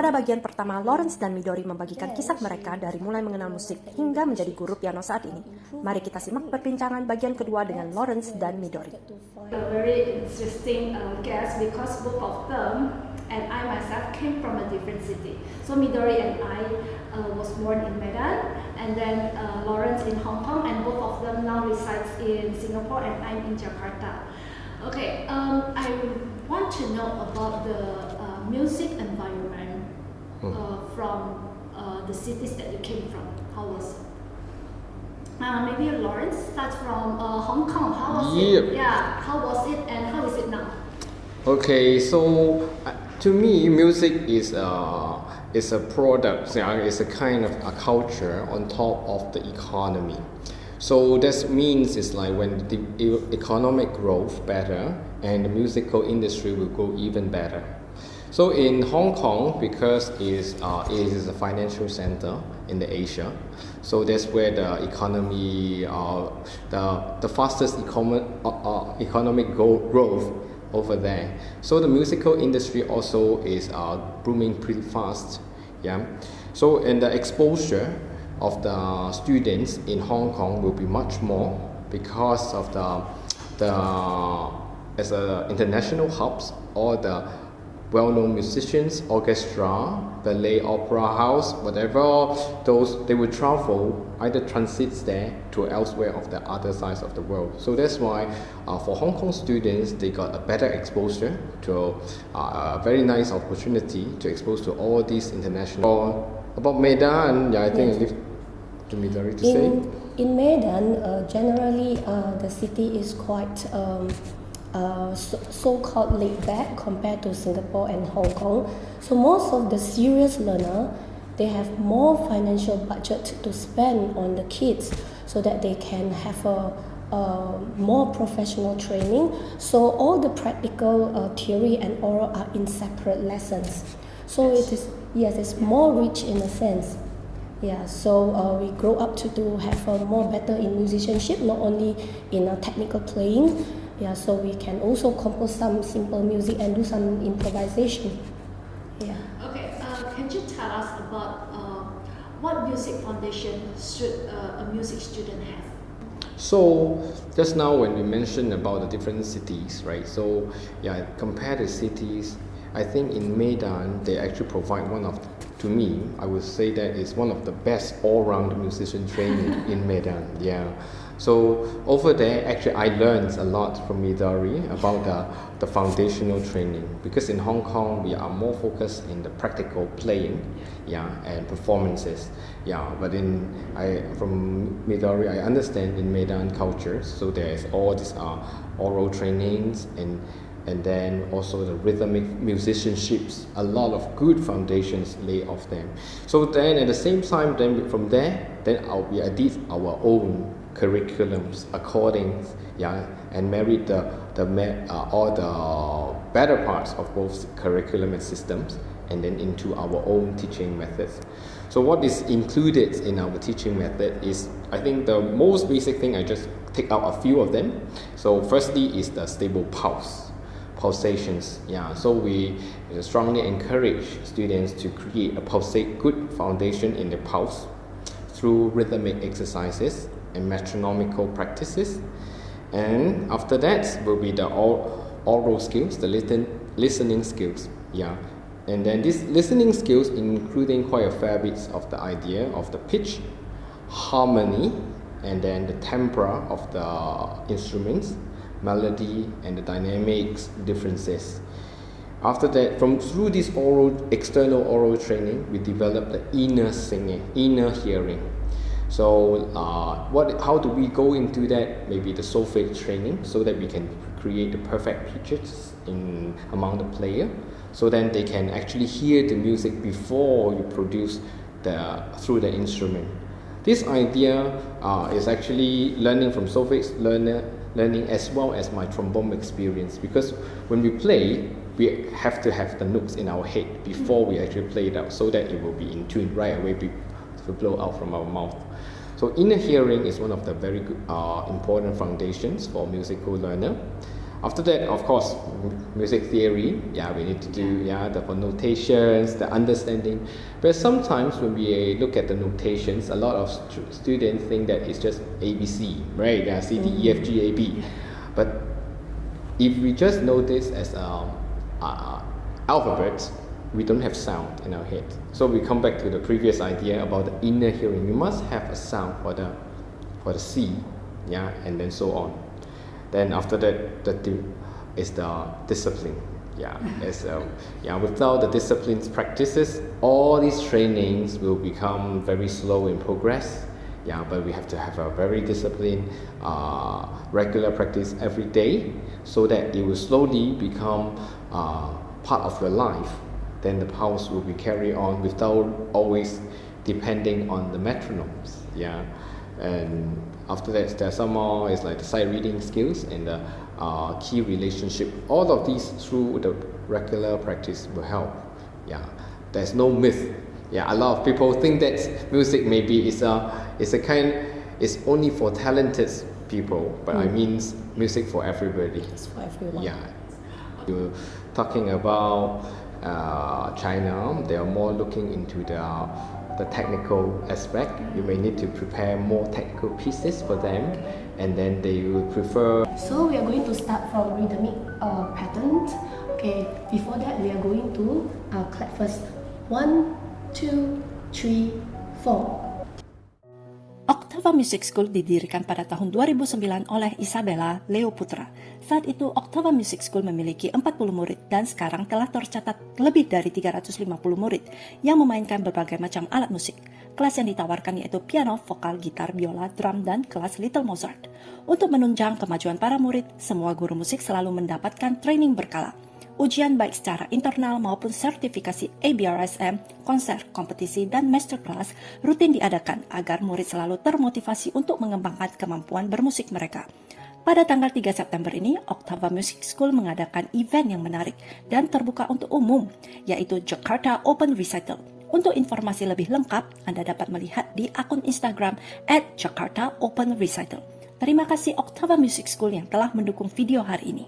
Pada bagian pertama, Laurence dan Midorie membagikan kisah mereka dari mulai mengenal musik hingga menjadi guru piano saat ini. Mari kita simak perbincangan bagian kedua dengan Laurence dan Midorie. A very interesting guest because both of them and I myself came from a different city. So Midorie and I was born in Medan, and then Laurence in Hong Kong, and both of them now resides in Singapore, and I'm in Jakarta. Okay, I want to know about the music environment from the cities that you came from. How was it? Maybe Laurence starts from Hong Kong. How was it? Yeah, how was it and how is it now? Okay, so to me, music is a product. It's a kind of a culture on top of the economy. So that means it's like when the economic growth better, and the musical industry will go even better. So in Hong Kong, because it is a financial center in the Asia, so that's where the economy, the fastest economic growth over there. So the musical industry also is booming pretty fast. Yeah. So and the exposure of the students in Hong Kong will be much more because of the as a international hubs, all the well-known musicians, orchestra, ballet, opera house, whatever, those they will travel, either transits there to elsewhere of the other sides of the world. So that's why for Hong Kong students, they got a better exposure to a very nice opportunity to expose to all these international. About Medan, I think I leave to Midorie to say. In Medan, generally the city is quite so-called laid back compared to Singapore and Hong Kong. So most of the serious learner, they have more financial budget to spend on the kids so that they can have a more professional training. So all the practical theory and oral are in separate lessons. So it is, yes, it's more rich in a sense. Yeah, so we grow up to have more better in musicianship, not only in technical playing. Yeah, so we can also compose some simple music and do some improvisation. Yeah. Okay, can you tell us about what music foundation should a music student have? So just now when we mentioned about the different cities, right? So yeah, compare the cities, I think in Medan they actually provide one of, to me, I would say that it's one of the best all-round musician training in Medan. Yeah. So over there, actually, I learned a lot from Midorie about the foundational training, because in Hong Kong we are more focused in the practical playing, yeah, and performances, yeah. But from Midorie, I understand in Medan culture, so there's all these oral trainings and then also the rhythmic musicianships, a lot of good foundations laid off them. So then at the same time, then from there, then we did our own curriculums according, yeah, and married all the better parts of both curriculum and systems, and then into our own teaching methods. So what is included in our teaching method is, I think the most basic thing, I just take out a few of them. So firstly is the stable pulsations. Yeah, so we strongly encourage students to create a good foundation in the pulse through rhythmic exercises and metronomical practices. And after that will be the oral skills, the listening skills. Yeah, and then these listening skills including quite a fair bit of the idea of the pitch, harmony, and then the tempera of the instruments, melody, and the dynamics differences. After that, through this external oral training, we develop the inner singing, inner hearing. So how do we go into that? Maybe the solfege training, so that we can create the perfect pitches among the player, so then they can actually hear the music before you produce through the instrument. This idea is actually learning from solfege learning as well as my trombone experience, because when we play, we have to have the notes in our head before we actually play it out, so that it will be in tune right away to blow out from our mouth. So inner hearing is one of the very good, important foundations for musical learner. After that, of course, music theory. Yeah, we need to do the notations, the understanding. But sometimes when we look at the notations, a lot of students think that it's just ABC, right? Yeah, C, D, E, F, G, A, B. But if we just know this as alphabet, we don't have sound in our head. So we come back to the previous idea about the inner hearing. You must have a sound for the C, and then so on. Then after that, is the discipline. Without the disciplines practices, all these trainings will become very slow in progress. But we have to have a very disciplined, regular practice every day, so that it will slowly become part of your life. Then the pulse will be carried on without always depending on the metronomes. And after that, there's some more. It's like the sight reading skills and the key relationship. All of these through the regular practice will help. There's no myth. A lot of people think that music maybe is only for talented people, but I mean music for everybody. It's for everyone. You're talking about China. They are more looking into the technical aspect. You may need to prepare more technical pieces for them, and then they will prefer. So we are going to start from rhythmic pattern. Okay, before that we are going to clap first. 1, 2, 3, 4. Octava Music School didirikan pada tahun 2009 oleh Isabella Leo Putra. Saat itu Octava Music School memiliki 40 murid dan sekarang telah tercatat lebih dari 350 murid yang memainkan berbagai macam alat musik. Kelas yang ditawarkan yaitu piano, vokal, gitar, biola, drum, dan kelas Little Mozart. Untuk menunjang kemajuan para murid, semua guru musik selalu mendapatkan training berkala. Ujian baik secara internal maupun sertifikasi ABRSM, konser, kompetisi, dan masterclass rutin diadakan agar murid selalu termotivasi untuk mengembangkan kemampuan bermusik mereka. Pada tanggal 3 September ini, Octava Music School mengadakan event yang menarik dan terbuka untuk umum, yaitu Jakarta Open Recital. Untuk informasi lebih lengkap, Anda dapat melihat di akun Instagram @JakartaOpenRecital. Terima kasih Octava Music School yang telah mendukung video hari ini.